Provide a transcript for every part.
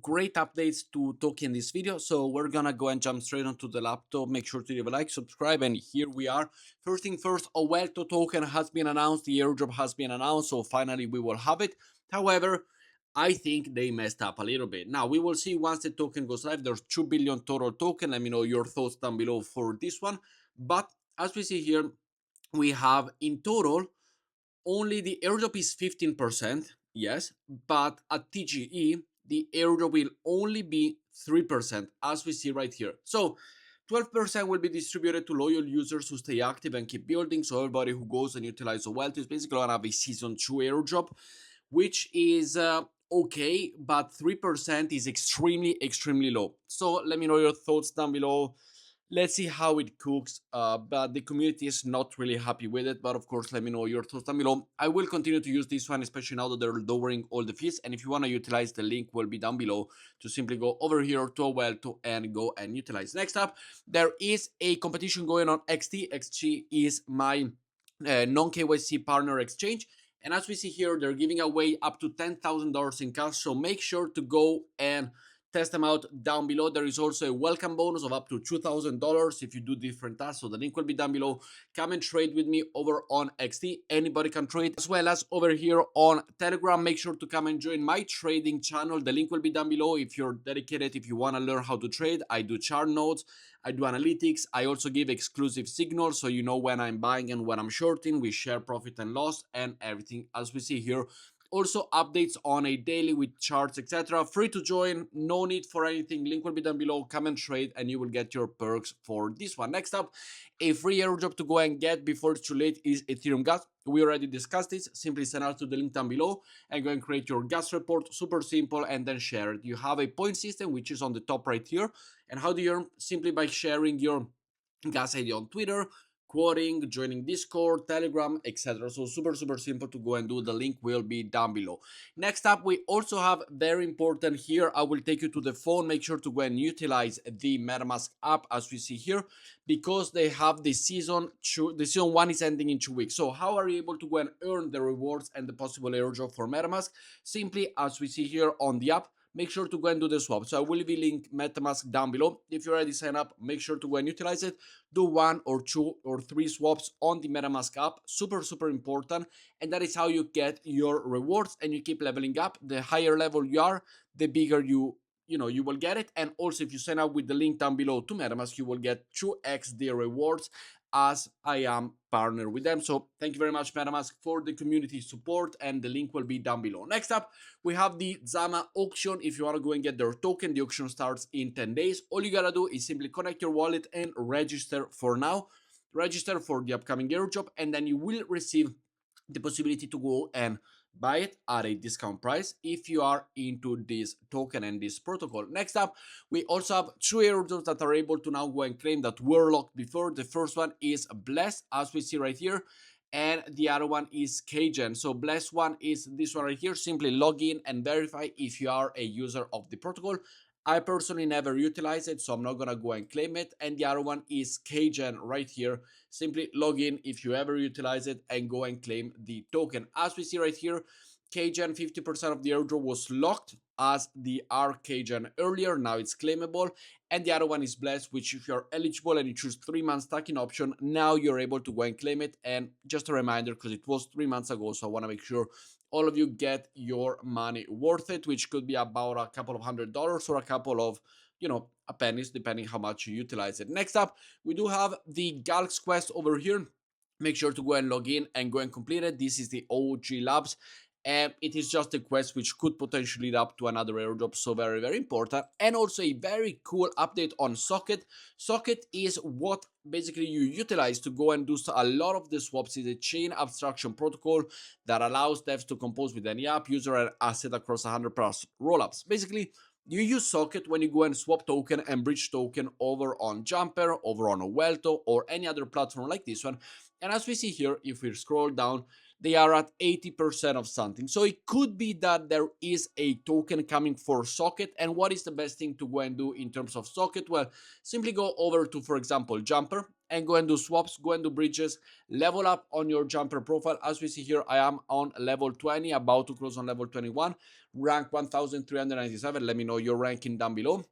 great updates to talk in this video, so we're gonna go and jump straight onto the laptop. Make sure to leave a like, subscribe, and here we are. First thing first, Owlto token has been announced, the airdrop has been announced, so finally we will have it. However, I think they messed up a little bit. Now we will see once the token goes live. There's 2 billion total token. Let me know your thoughts down below for this one. But as we see here, we have in total only the airdrop is 15%, yes, but at TGE, the airdrop will only be 3%, as we see right here. So 12% will be distributed to loyal users who stay active and keep building. So everybody who goes and utilizes Owlto is basically gonna have a season 2 airdrop, which is okay, but 3% is extremely low. So let me know your thoughts down below. Let's see how it cooks, but the community is not really happy with it. But of course, let me know your thoughts down below. I will continue to use this one, especially now that they're lowering all the fees. And if you want to utilize, the link will be down below to simply go over here to Owlto and go and utilize. Next up, there is a competition going on XT. XT is my non-KYC partner exchange. And as we see here, they're giving away up to $10,000 in cash. So make sure to go and test them out down below. There is also a welcome bonus of up to $2,000 if you do different tasks. So the link will be down below. Come and trade with me over on XT. Anybody can trade, as well as over here on Telegram. Make sure to come and join my trading channel. The link will be down below if you're dedicated, if you want to learn how to trade. I do chart notes, I do analytics. I also give exclusive signals, so you know when I'm buying and when I'm shorting. We share profit and loss and everything, as we see here. Also updates on a daily with charts, etc. Free to join, no need for anything. Link will be down below. Come and trade and you will get your perks for this one. Next up, a free airdrop to go and get before it's too late is Ethereum gas. We already discussed this. Simply send out to the link down below and go and create your gas report. Super simple, and then share it. You have a point system, which is on the top right here. And how do you earn? Simply by sharing your gas ID on Twitter, quoting, joining Discord, Telegram, etc. So super simple to go and do. The link will be down below. Next up, we also have very important here. I will take you to the phone. Make sure to go and utilize the MetaMask app, as we see here, because they have the season 2. The season 1 is ending in 2 weeks. So how are you able to go and earn the rewards and the possible airdrop for MetaMask? Simply, as we see here on the app, make sure to go and do the swap. So I will leave a link MetaMask down below. If you already sign up, make sure to go and utilize it. Do 1 or 2 or 3 swaps on the MetaMask app. Super important. And that is how you get your rewards and you keep leveling up. The higher level you are, the bigger you will get it. And also, if you sign up with the link down below to MetaMask, you will get 2x the rewards, as I am partnered with them. So thank you very much, MetaMask, for the community support, and the link will be down below. Next up, we have the Zama auction. If you want to go and get their token, the auction starts in 10 days. All you gotta do is simply connect your wallet and register for now. Register for the upcoming airdrop, and then you will receive the possibility to go and buy it at a discount price if you are into this token and this protocol. Next up, we also have 2 airdrops that are able to now go and claim that were locked before. The first one is Blessed, as we see right here, and the other one is Kgen. So Blessed one is this one right here. Simply log in and verify if you are a user of the protocol. I personally never utilize it, so I'm not gonna go and claim it. And the other one is Kgen right here. Simply log in if you ever utilize it and go and claim the token. As we see right here, Kgen 50% of the airdrop was locked as the Kgen earlier. Now it's claimable. And the other one is Blessed, which if you're eligible and you choose 3 months stacking option, now you're able to go and claim it. And just a reminder, because it was 3 months ago, so I want to make sure all of you get your money worth it, which could be about a couple of $100 or a couple of, a pennies, depending how much you utilize it. Next up, we do have the Galxe quest over here. Make sure to go and log in and go and complete it. This is the OG Labs. And it is just a quest which could potentially lead up to another airdrop, so very important. And also a very cool update on Socket. Socket is what basically you utilize to go and do a lot of the swaps. Is a chain abstraction protocol that allows devs to compose with any app, user, and asset across 100+ rollups. Basically, you use Socket when you go and swap token and bridge token over on Jumper, over on Owlto, or any other platform like this one. And as we see here, if we scroll down, they are at 80% of something. So it could be that there is a token coming for Socket. And what is the best thing to go and do in terms of Socket? Well, simply go over to, for example, Jumper and go and do swaps, go and do bridges, level up on your jumper profile. As we see here, I am on level 20, about to close on level 21, rank 1397. Let me know your ranking down below.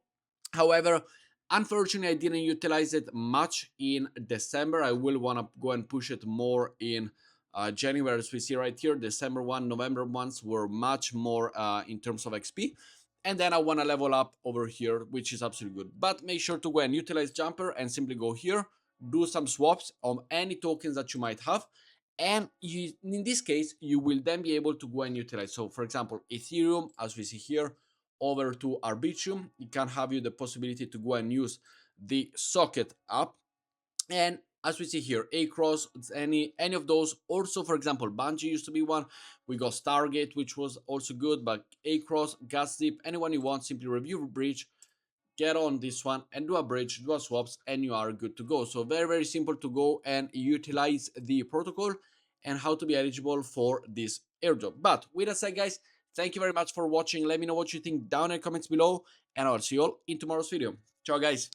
However, unfortunately, I didn't utilize it much in December. I will want to go and push it more in January, as we see right here. December 1, November ones were much more in terms of XP. And then I want to level up over here, which is absolutely good. But make sure to go and utilize Jumper and simply go here, do some swaps on any tokens that you might have. And in this case, you will then be able to go and utilize. So for example, Ethereum, as we see here, over to Arbitrum, it can have you the possibility to go and use the socket app. And as we see here, Across, any of those. Also, for example, Bungie used to be one. We got Stargate, which was also good, but Across, Gasdip, anyone you want, simply review bridge, get on this one and do a bridge, do a swaps, and you are good to go. So very, very simple to go and utilize the protocol and how to be eligible for this airdrop. But with that said, guys, thank you very much for watching. Let me know what you think down in the comments below, and I'll see you all in tomorrow's video. Ciao, guys.